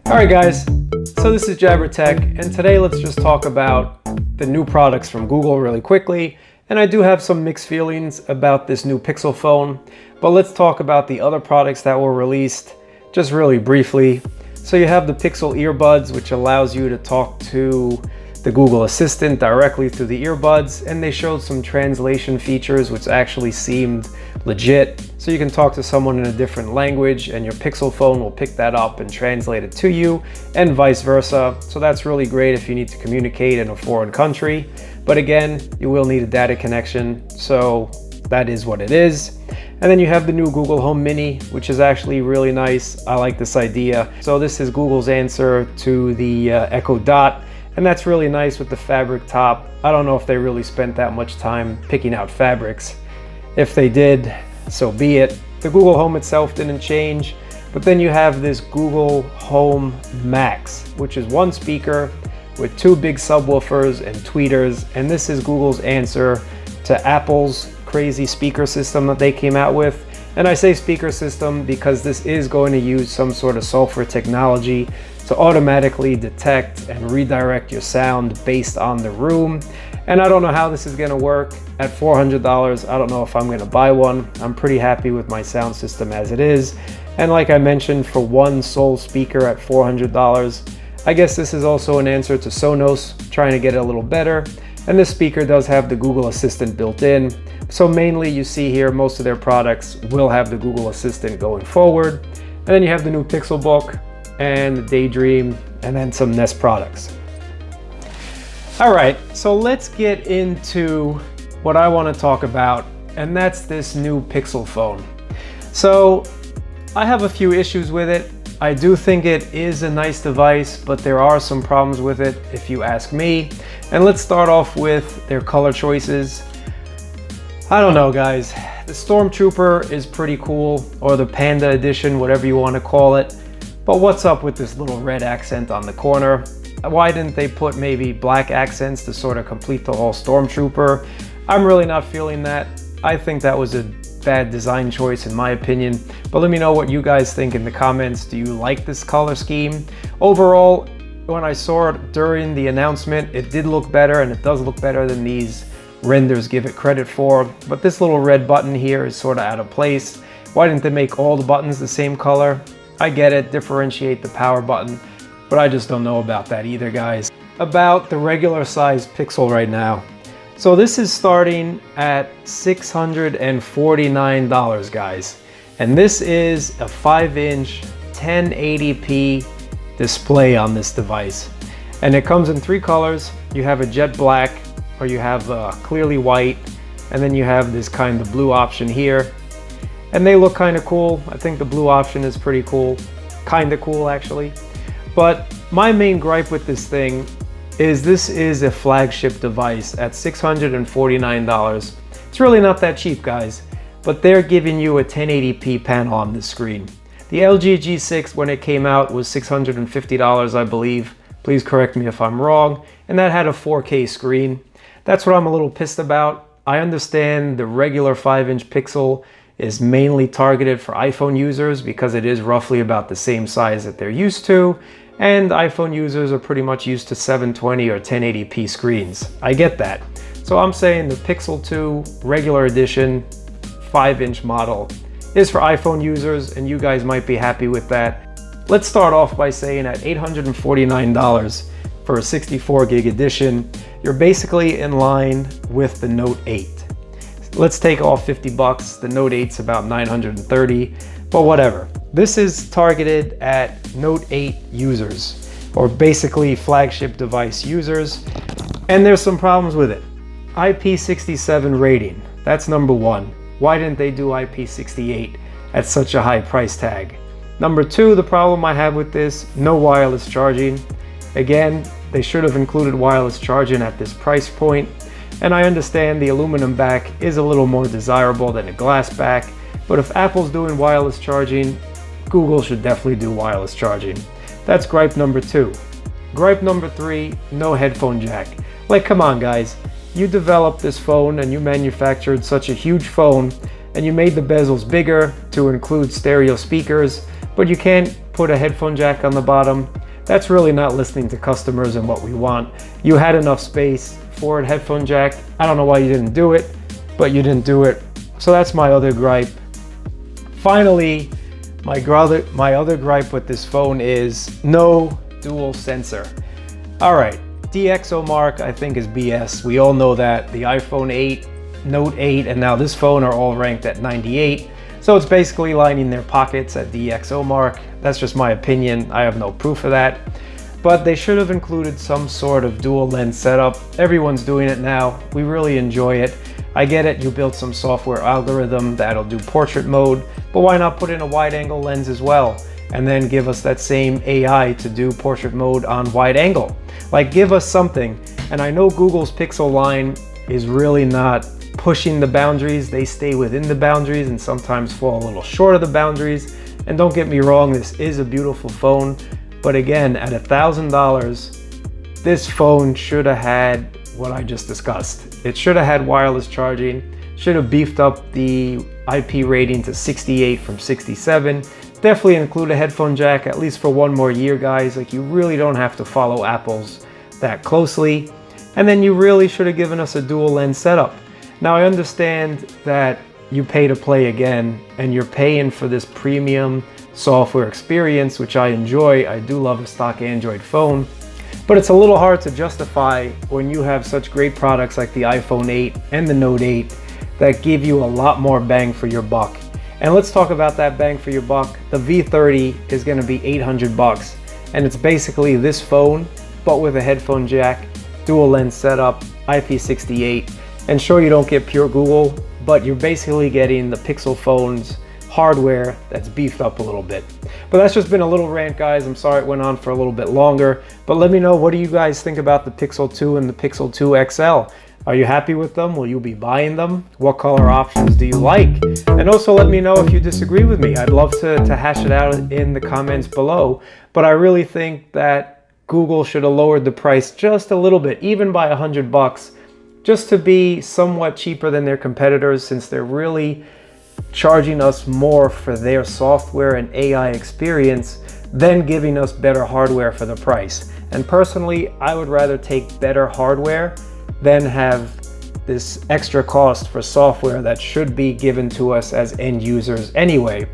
Alright guys, so this is Jabber Tech, and today let's just talk about the new products from Google really quickly. And I do have some mixed feelings about this new Pixel phone, but let's talk about the other products that were released just really briefly. So you have the Pixel Earbuds, which allows you to talk to the Google Assistant directly through the earbuds, and they showed some translation features which actually seemed legit. So you can talk to someone in a different language and your Pixel phone will pick that up and translate it to you, and vice versa. So that's really great if you need to communicate in a foreign country. But again, you will need a data connection, so that is what it is. And then you have the new Google Home Mini, which is actually really nice. I like this idea. So this is Google's answer to the Echo Dot. And that's really nice with the fabric top. I don't know if they really spent that much time picking out fabrics. If they did, so be it. The Google Home itself didn't change, but then you have this Google Home Max, which is one speaker with two big subwoofers and tweeters. And this is Google's answer to Apple's crazy speaker system that they came out with. And I say speaker system because this is going to use some sort of software technology to automatically detect and redirect your sound based on the room. And I don't know how this is going to work at $400. I don't know if I'm going to buy one. I'm pretty happy with my sound system as it is. And like I mentioned, for one sole speaker at $400, I guess this is also an answer to Sonos, trying to get it a little better. And this speaker does have the Google Assistant built in. So mainly you see here, most of their products will have the Google Assistant going forward. And then you have the new Pixel Book and the Daydream, and then some Nest products. All right, so let's get into what I want to talk about, and that's this new Pixel phone. So I have a few issues with it. I do think it is a nice device, but there are some problems with it if you ask me. And let's start off with their color choices. I don't know guys, the Stormtrooper is pretty cool, or the Panda Edition, whatever you want to call it. But what's up with this little red accent on the corner? Why didn't they put maybe black accents to sort of complete the whole Stormtrooper? I'm really not feeling that. I think that was a bad design choice in my opinion. But let me know what you guys think in the comments. Do you like this color scheme? Overall, when I saw it during the announcement, it did look better, and it does look better than these renders give it credit for. But this little red button here is sort of out of place. Why didn't they make all the buttons the same color? I get it, differentiate the power button, but I just don't know about that either, guys. About the regular size Pixel right now. So this is starting at $649, guys. And this is a 5-inch 1080p display on this device. And it comes in three colors. You have a jet black, or you have clearly white, and then you have this kind of blue option here. And they look kind of cool. I think the blue option is pretty cool. Kind of cool, actually. But my main gripe with this thing is this is a flagship device at $649. It's really not that cheap, guys. But they're giving you a 1080p panel on the screen. The LG G6, when it came out, was $650, I believe. Please correct me if I'm wrong. And that had a 4K screen. That's what I'm a little pissed about. I understand the regular 5-inch Pixel is mainly targeted for iPhone users because it is roughly about the same size that they're used to, and iPhone users are pretty much used to 720 or 1080p screens. I get that. So I'm saying the Pixel 2 regular edition 5-inch model is for iPhone users, and you guys might be happy with that. Let's start off by saying at $849 for a 64 gig edition, you're basically in line with the Note 8. Let's take off 50 bucks. The Note 8's about 930, but whatever. This is targeted at Note 8 users, or basically flagship device users, and there's some problems with it. IP67 rating, that's number one. Why didn't they do IP68 at such a high price tag? Number two, the problem I have with this, no wireless charging. Again, they should have included wireless charging at this price point. And I understand the aluminum back is a little more desirable than a glass back, but if Apple's doing wireless charging, Google should definitely do wireless charging. That's gripe number two. Gripe number three, no headphone jack. Like, come on guys, you developed this phone and you manufactured such a huge phone and you made the bezels bigger to include stereo speakers, but you can't put a headphone jack on the bottom. That's really not listening to customers and what we want. You had enough space for a headphone jack. I don't know why you didn't do it, but you didn't do it. So that's my other gripe. Finally, my other gripe with this phone is no dual sensor. All right, DxO mark I think is BS. We all know that. The iPhone 8, Note 8, and now this phone are all ranked at 98. So it's basically lining their pockets at DxO mark. That's just my opinion. I have no proof of that. But they should have included some sort of dual lens setup. Everyone's doing it now. We really enjoy it. I get it, you built some software algorithm that'll do portrait mode, but why not put in a wide angle lens as well? And then give us that same AI to do portrait mode on wide angle. Like, give us something. And I know Google's Pixel line is really not pushing the boundaries. They stay within the boundaries and sometimes fall a little short of the boundaries. And don't get me wrong, this is a beautiful phone. But again, at $1,000, this phone should have had what I just discussed. It should have had wireless charging, should have beefed up the IP rating to 68 from 67. Definitely include a headphone jack, at least for one more year, guys. Like, you really don't have to follow Apple's that closely. And then you really should have given us a dual lens setup. Now, I understand that you pay to play again, and you're paying for this premium software experience, which I enjoy. I do love a stock Android phone, but it's a little hard to justify when you have such great products like the iPhone 8 and the Note 8 that give you a lot more bang for your buck. And let's talk about that bang for your buck. The V30 is going to be $800, and it's basically this phone, but with a headphone jack, dual lens setup, IP68. And sure, you don't get pure Google, but you're basically getting the Pixel phone's hardware that's beefed up a little bit. But that's just been a little rant, guys. I'm sorry it went on for a little bit longer, but let me know, what do you guys think about the Pixel 2 and the Pixel 2 XL? Are you happy with them? Will you be buying them? What color options do you like? And also let me know if you disagree with me. I'd love to hash it out in the comments below, but I really think that Google should have lowered the price just a little bit, even by $100, just to be somewhat cheaper than their competitors, since they're really charging us more for their software and AI experience than giving us better hardware for the price. And personally, I would rather take better hardware than have this extra cost for software that should be given to us as end users anyway.